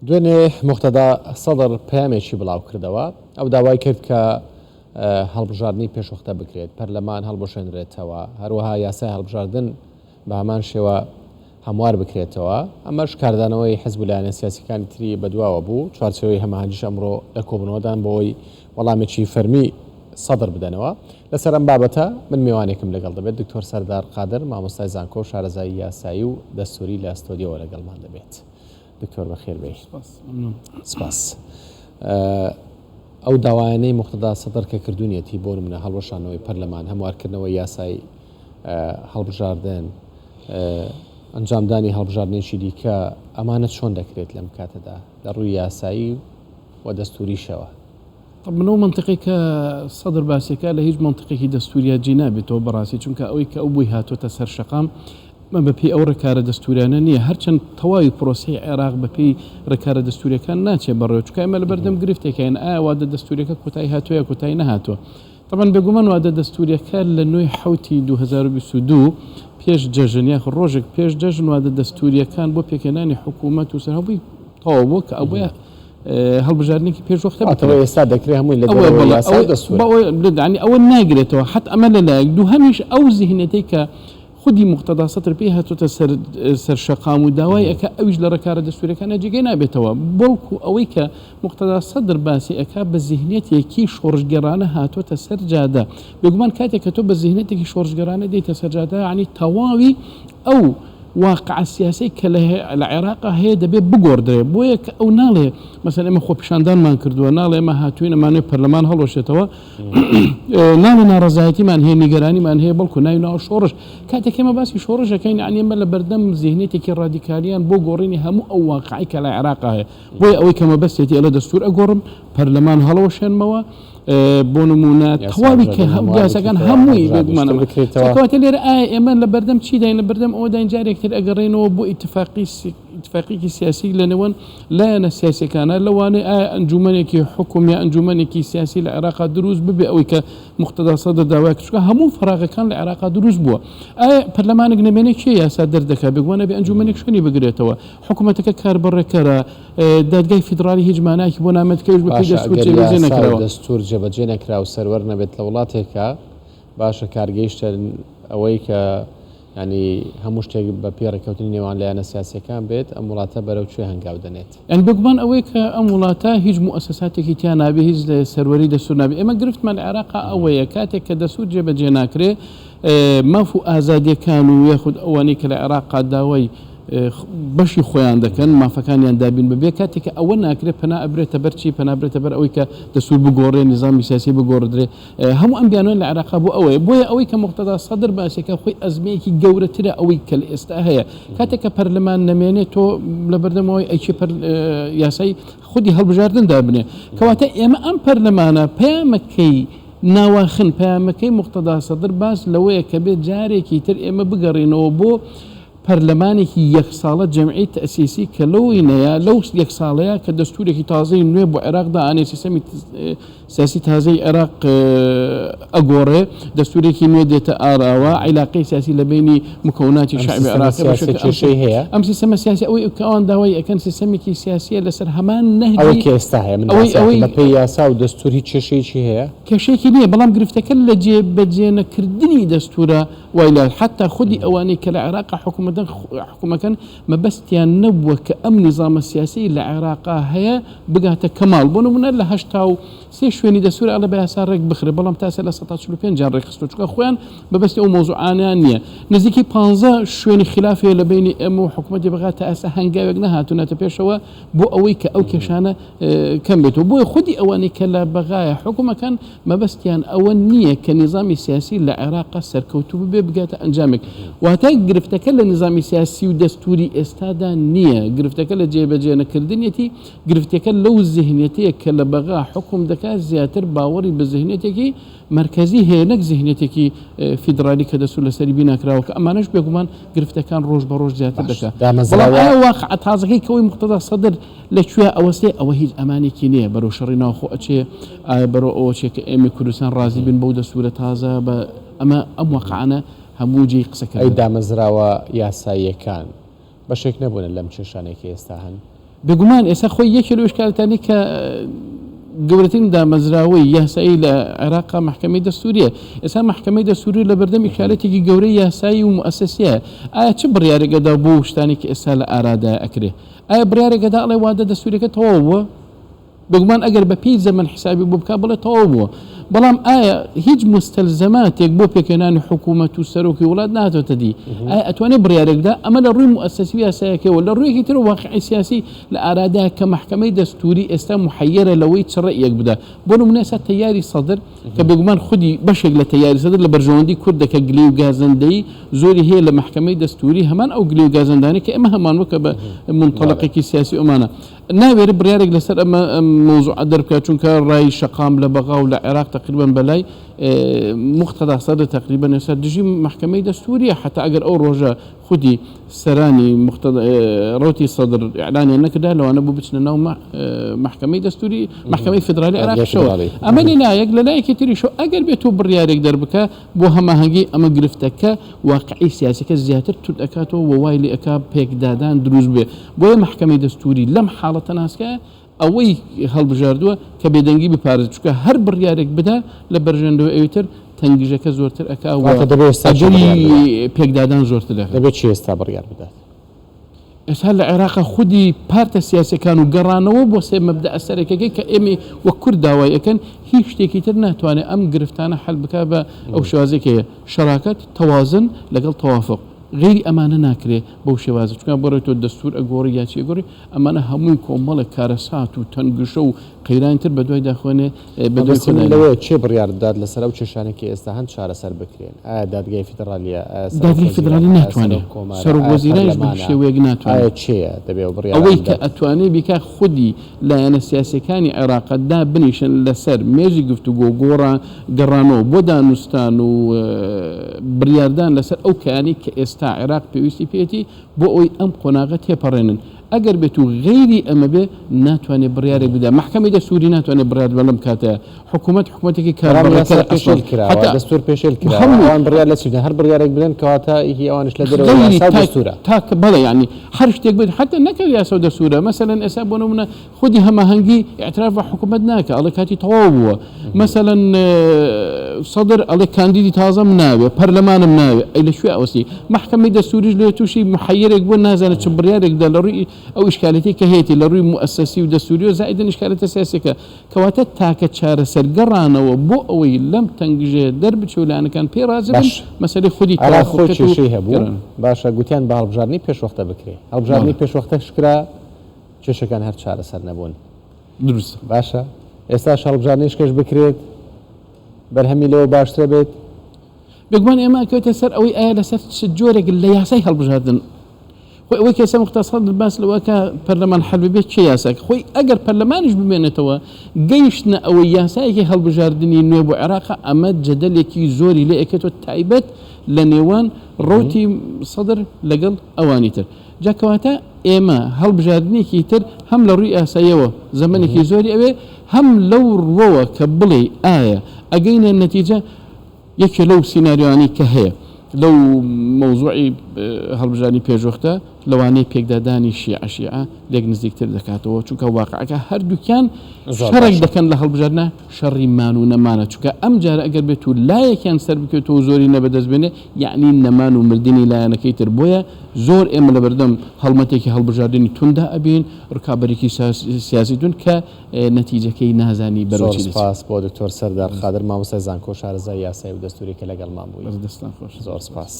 دوێنێ مختەدا سەدر پامێکی بڵاو کردەوە ئەو داوای کرد کە هەڵبژاردننی پێشوەختە بکرێت پەرلەمان هەڵبژێنرێتەوە هەروەها یاسای هەڵبژاردن بە هەمان شێوە هەموار بکرێتەوە ئەمەش کاردانەوەی حزب لایەنە سیاسیەکانی تری بەدواوە بوو چوارچەوەی هەماهنگیش ئەمڕۆ لە کۆبنەوەدان بۆی وەڵامێکی فەرمی سەدر بدەنەوە لەسەر ئەم بابەتە من میوانێکم لەگەڵ دەبێت دکتۆر سەردار قادر مامۆستای زانکۆ و شارەزایی یاسایی و دەستوری لە ئەستۆدیۆوە لەگەڵمان دەبێت دکتۆر بەخێر بێ سپاس ئەو داوایانەی مختەدا سەدر کە کردوونیەتی بۆ منە هەڵوەشانەوەی پەرلەمان هەموارکردنەوەی یاسای هەڵبژاردن ئەنجامدانی هەڵبژاردنێکی دیکە ئەمانە چۆن دەکرێت لەم کاتەدا لە ڕووی یاسایی و دەستوریشەوە منەوە منطقی کە سەدر باسیەکە لە هیچ منطقێکی دەستوریا جی نابێتەوە بەڕاستی چونکە ئەوەی کە ئەو بووی هاتوۆتە سەر شەقام بەپی ئەو ڕێکارە دەستوریانە نییە هەرچەند تەواوی پرۆسی عێراق بەپی ڕێکارە دەستوریەکان ناچێت بەڕێوە چکە ئێمە لە بەردەم گرفتێکین ئایا وادە دەستوریەکە کوتای هاتووە کوتای نەهاتوە طبعاً بێگومان وادە دەستوریەکە لە 9 حوتی 2022 پێش جەژن یاخ ڕۆژێک پێش جەژن وادە دەستوریەکان بۆ پێکێنانی حکوومەت و سەرهەبووی تەواو بوو کە ئەوەیە هەڵبژاردنێکی پێشوەختەوە ئێستا دەکرێت هەمووی لە دەستوری ئەوە ناگرێتەوە حت ئەمە لەلایەک دوو هەمیش ئەو زیهنەتەی کە خودی مختەدا سەدر پێی هاتوۆتە سەر شەقام و داوای ئەکە ئەویش لە ڕێکارە دەستوریەکانە جێگەی نابێتەوە بەڵکو ئەوەی کە مختەدا سەدر باسی ئەکا بە زیهنێتێکی شۆڕژگەرانە هاتوۆتە سەر جادە بێگومان کاتێک کە تۆ بە زیهنێتێکی شۆڕژگەرانە دێتە سەر جادە عنی تەواوی ئەو واقع سیاسی کە لە عێراق هەیە دەبێت بگۆڕدرێت بۆیە کە ئەو ناڵێ مەسەن ئێمە خۆپیشاندانمان کردووە ناڵێ ئێمە هاتووین ئەمانێ پەرلەمان هەڵۆشێتەوە ناڵێ ناڕەزایەتیمان هەیە نیگەرانیمان هەیە بەڵکو ناوی ناو شۆڕش کاتێک ئێمە باسی شۆڕژەکەین عنی ئێمە لە بەردەم زیهنێتێکی ڕادیکالیان بۆ گۆڕینی هەموو ئەو واقعی کە لە عێراق هەیە بۆیە ئەوەی کە مەبەستێتی ئەلە دەستور ئەگۆڕم پەرلەمان هەڵەوەشێنمەوە بۆ نمونە تەواوی کە یاساکان هەمووی بێگومانەوە لێرە ئایا ئێمە لە بەردەم چی داین لە بەردەم ئەوە داین جارێکتر ئەگەڕێنەوە بۆ ئیتفاقیکی سیاسی لەنێوان لایەنە سیاسەکانە لەوانەیە ئایا ئەنجومەنێکی حکوم یا ئەنجومەنێکی سیاسی لە عێراقا دروست ببێ ئەوەی کە مختەدا سەدر داوای کردووە هەموو فراغەکان لە عێراقا دروست بووە ئایا پەرلەمانێک نەمێنێک کێ یاسا دەردەکا بێگوانە بێ ئەنجومەنێک شوێنی بگرێتەوە حکوومەتەکە کاربڕێکەرە دادگای فیدرالی هیچ ماناکی بۆ نامەتکەویش بە دەستور جێبەجێ نەکراوە دەستور جێبەجێ نەکراوە سەروەر نەبێت لە وڵاتێکە باشە کارگەیشتن ئەوەی کە ینی هەموو شتێک بە پێڕێکەوتنی نێوان لایەنە سیاسەکان بێت ئەم وڵاتە بەرەو کوێ هەنگاو دەنێت ئەن بگومان ئەوەی کە ئەم وڵاتە هیچ مؤسساتێکی تیان نابێ هیچ سەروەری دەستور نابێت ئێمە گرفتمان لە عێراق ئەوەیە کاتێک کە دەستور جێبەجێ ناکرێ مەف و ئازادیەکان و یاخود ئەوانەی کە لە عێراق داوای بەشی خۆیان دەکەن مافەکانیان دابین ببێ کاتێککە ئەوە ناکرێت پنا ئەبرێتە بەرچی پەنابرێتە بەر ئەوەی کە دەسوور بگۆڕێ نظامی سیاسی بگۆڕدرێ هەموو ئەم بیانوان لە عێراق بوو ئەوەیە بۆیە ئەوەی کە مختەدا سەدر باسێکە خۆی ئەزمەیەکی گەورەترە ئەوەی کە لە ئێستا هەیە کاتێک کە پەرلەمان نەمێنێت تۆ لە بەردەمەوەی ئەیکی یاسایی خودی هەڵبژاردن دابنێ کەواتە ئێمە ئەم پەرلەمانە پەیامەکەی ناواخن پەیامەکەی مختەدا سەدر باس لەوەیە کە بێت جارێکی تر ئێمە بگەڕێنەوە بۆ پەرلەمانێکی یەک ساڵە جەمعی تەسیسی کە لەوینەیە لەو یەک ساڵەیە کە دەستورێکی تازەی نوێ بۆ عێراقدا ئانێ سیستەمی سیاسی تازەی عێراق ئەگۆڕێ دەستورێکی نوێ دێتە ئاراوە عیلاقەی سیاسی لە بینی مکەوناتی شعبی عێراقی هەیە ئەم سیستەمە سیاسی ئەوەی کە ئەوان داوای ئەکەن سیستەمێکی سیاسیە لەسەر هەمان نەهجی ئەوەی کە ئێستا هەیە ئەوەی بەپێی یاسا و دەستوری کێشەیەکی هەیە کێشەیەکی نییە بەڵام گرفتەکە لە جێبەجێنەکردنی دەستورە وایلا حتا خودی ئەوانەی کە لە عێراق حکوومەکان مەبەستیان نەبووە کە ئەم نظامە سیاسی لە عێراقا هەیە بگاتە کەماڵ بۆ نمونە لە 83 شوێنی دەسوور ئەڵە بە یاسا ڕێک بخرێ بەڵام تاسە لە 145 جان ڕێکخستۆ چکە خۆیان بەبەستی ئەو مۆزوعانیان نییە نزیکی 15 شوێنی خلافێ لە بینی ئێمە و حکوومەتی بغاتە ئاسا هەنگاوێک نەهاتوونەتە پێشەوە بۆ ئەوەی کە ئەو کێشانە کەم بێتەوە بۆیە خودی ئەوانەی کە لە بەغایە حکوومەکان مەبەستیان ئەوە نییە کە نظامی سیاسی لە عێراق سەرکەوتوو ببێ بگاتە ئەنجامێک واتە گرفتەکە لە نظامی سیاسی و دەستوری ئێستادا نییە گرفتەکە لە جێبەجێ نەکردنیەتی گرفتەکە لەو زیهنێتەیە کە لە بەغا حکوم دەکات زیاتر باوەڕی بە زیهنێتێکی مرکزی هەیە نەک زیهنێتێکی فیدرالی کە دەسوور لەسەری بیناکراوە کە ئەمانەش بێگومان گرفتەکان ڕۆژ بە ڕۆژ زیاتر دەکات واقع تازەکەی کەوەی مختەدا سەدر لەکوێ ئەوەسێ ئەوە هیچ ئەمانێکی نییە بەرەو شەڕی ناوخۆ ئەچێ بەرەو ئەوەچێ کە ئێمە کوردستان ڕازی بن بەو دەسوورە تازە بە ئەمە ئەم واقعانە هەموو جێی قسەکە ئەی دامەزراوە یاساییەکان بەشێک نەبوون لەم کێشانێکی ئێستا هەن بێگومان ئێستا خۆی یەکێ لە ئشکالەتانی کە گەورەترین دامەزراوەی یاسایی لە عێراقا محکەمەی دەستوریە. ئێستا محکەمەی دەستوری لە بەردەم ئیشارەتێکی گەورەی یاسایی و مؤسسەیە. ئایا چه بڕیارێکەدا بۆ شتانی کە ئێستا لە ئارادا ئەکرێ؟ ئایا بڕیارێکەدا ئەڵێ وادە دەستوریەکە تەواو بووە؟ بێگومان ئەگەر بە پێی زەمن حسابی بۆ بکە بڵێ تەواو بووە، بەڵام ئایا هیچ مستەلزەماتێک بۆ پێکێنانی حکوومەت و سەرۆکی وڵات ناتوێتە دی؟ ئایا ئەتوانێت بڕیارێکدا ئەمە لە ڕووی مؤسسەی یاسایەکەوە لە ڕوویەکی تر واقعی سیاسی لە ئارادا کە محکەمەی دەستوری ئێستا محەیەرە لەوەی چ ڕێیەک بدە. بۆ نمونە ئێستا تەیاری سەدر کە بێگومان خودی بەشێک لە تەیاری سەدر لە بەرژەوەندی کوردەکە گلەی و گازەندەی زۆری هەیە لە محکەمەی دەستوری هەمان ئەو گلەی و گازەندانی کە ئێمە هەمان وەکە بە منطەلقێکی سیاسی ئەمانە ناوێرە بڕیارێک لەسەر ئەمە مۆزوع دەربکات، چونکە ڕای شەقام لە بەغا و لە عێراق تقریبا بەلای مقتەدا سەدر تقریبا ێستا دژی محکەمەی دەستوریە، حتا ئەگەر ئەو ڕۆژە خودی سەرانی ڕۆتی سەدر ئیعلانی نەکردا لەوانە بوو بچنە ناو محکەمەی دەستوری محکەمەی فدرالی عێراقشەوە. ئەمە لایەک لە لایەکی تریشەوە ئەگەر بێت و بڕیارێک دەربکە بۆ هەماهەنگی ئەمە گرفتەکە واقعی سیاسەکە زیاتر تورد ئەکاتەوە و وای لێ ئەکا پێکدادان دروست بێ. بۆیە محکەمەی دەستوری لەم حاڵەتە ناسکە ئەوەی هەڵبژاردووە کە بێدەنگی بپارێت، چونکە هەر بڕیارێک بدا لە بەرژەندەوە ئەوتر تەنگیژەکە زۆرتر ئەکا ئەجەری پێکدادان زۆرتر دەبێت چی ئێستا بڕیار بدات. ئێستا لە عێراقا خودی پارتە سیاسەکان و گەڕانەوە بۆ سێ مەبدە ئەسەرێکەکەی کە ئێمە وە کورد داوای ئەەکەن هیچ شتێکی تر ناتوانێت ئەم گرفتانە حل بکات بە ئەو شێوازێکەیە شەراکەت تەوازن لەگەڵ تەوافق. غیری ئەمانە ناکرێ بەو شێوازە، چونکە بەڕێ تۆ دەستور ئەگۆڕی یاچی ئەگۆڕی ئەمانە هەمووی کۆمەڵە کارەسات و تەنگشە و قەیرانتر بە دوای داخوێنێ بەدەستەوە چێ بڕیار داد لەسەر ئەو چێشانێکی ئێستا هەند چارەسەر بکرێن؟ ئایا دادگای فیدرالیە؟ دادگای فیدرالی ناتوانێت، سەرۆکوەزیرانیش بە شێوەیەک ناتوانێت. چێە دەبێت بڕیار ئەوەی کە ئەتوانێت بیکە خودی لایەنە سیاسەکانی عێراقدا بنیشن لەسەر مێژی گفتوگۆ گەڕانەوە بۆ دانوستان و بڕیاردان لەسەر ئەو کەیانی کە ئێستا عێراق پێویستی پێێتی بۆ ئەوی ئەم قۆناغە تێپەڕێنن. ئەگەر بێت و غیری ئەمە بێ ناتوانێت بڕیارێک بدا، محکەمەی دەستوری ناتوانێت بڕیار بەڵام کاتە حکوومەتێکی دەستور پێشێل کراوان بڕیار لە سوودە هەر بڕیارێک بدەن کەواتە هی ئەوانش لە دەستورە تاکە بەڵێ ینی هەر شتێک بێت حتا نەکە یاسا و دەستورە مەسەلەن ئێستا بۆ نمونە خودی هەماهەنگی ئاعتراف بە حکوومەت ناکە، ئەڵێ کاتی تەواو بووە. مەسەلەن سەدر ئەڵێ کاندیدی تازەم ناوێ پەرلەمانم ناوێ ئەی لەکوێ ئەوەسی محکەمەی دەستوریش لێ تووشی محەیەرێک بۆ نازانێت چ بڕیارێکدا لە ڕووی ئەو ئشکالەتی کە هەیەی لە ڕووی مؤسسی و دەستوری و زائدن ئشکالەتە سیاسەکە کەواتە تاکە چارەسەرگەڕانەوە بۆ ئەوەی لەم تەنگژێ دەربچێ و لایەنەکان پێڕازە بن مەسەلەی خودی کێشەی هەبوو. باشە گوتیان بە هەڵبژاردننی پێشوەختە بکرێ، هەڵبژاردننی پێشوەختە شکرا کێشەکان هەر چارەسەر نەبوون. دروست باشە ئێستا هەڵبژاردننیش کەش بکرێت بەرهەمی لەوە باشترە بێت. بێگومان ئێمە ئەکەوێتە سەر ئەوەی ئایا لەسەر جۆرێک لە یاسای هەڵبژاردن ئەوەی کەسە مختصات باس لەوەکە پەرلەمان حەل بێت چه یاساک خۆی ئەگەر پەرلەمانیش بمێنێتەوە گەیشتنە ئەوەی یاسایەکی هەڵبژاردننی نوێ بۆ عێراقا ئەمە جەدەلێکی زۆری لێ ئەکێتەوە تایبەت لە نێوان ڕۆتی سەدر لەگەڵ ئەوانی تر. جاکەواتە ئێمە هەڵبژاردنێکی تر هەم لە ڕووی ئاساییەوە زەمانێکی زۆری ئەوێ هەم لەو ڕۆوە کە بڵێ ئایا ئەگەینە نەتیجە یەکێ لەو سیناریوانی کە هەیە لەو مەوزوعی هەڵبژاردننی پێشوەختە لەوانەیە پێکدادانی شیعە لێک نزیکتر دەکاتەوە، چونکە واقعەکە هەردووکیان شەڕێک دەکەن لە هەڵبژاردنە شەڕی مان و نەمانە، چونکە ئەم جارە ئەگەر بێت و لایەکیان سەر بکەوێتەوە زۆری نەبەدەست بێنێ یعنی نەمان و مردنی لایەنەکەی تر. بۆیە زۆر ئێمە لە بەردەم هەڵمەتێکی هەڵبژاردننی توندا ئەبین ڕکابەرێکی سیاسی تون کە نەتیجەکەی نازانی بەرەوچی. سپاس بۆ دکتۆر سەردار خادر مامۆستای زانکۆ شارەزای یاسایی و دەستوری کە لەگەڵمان بووی. دەستان خۆش. زۆر سپاس.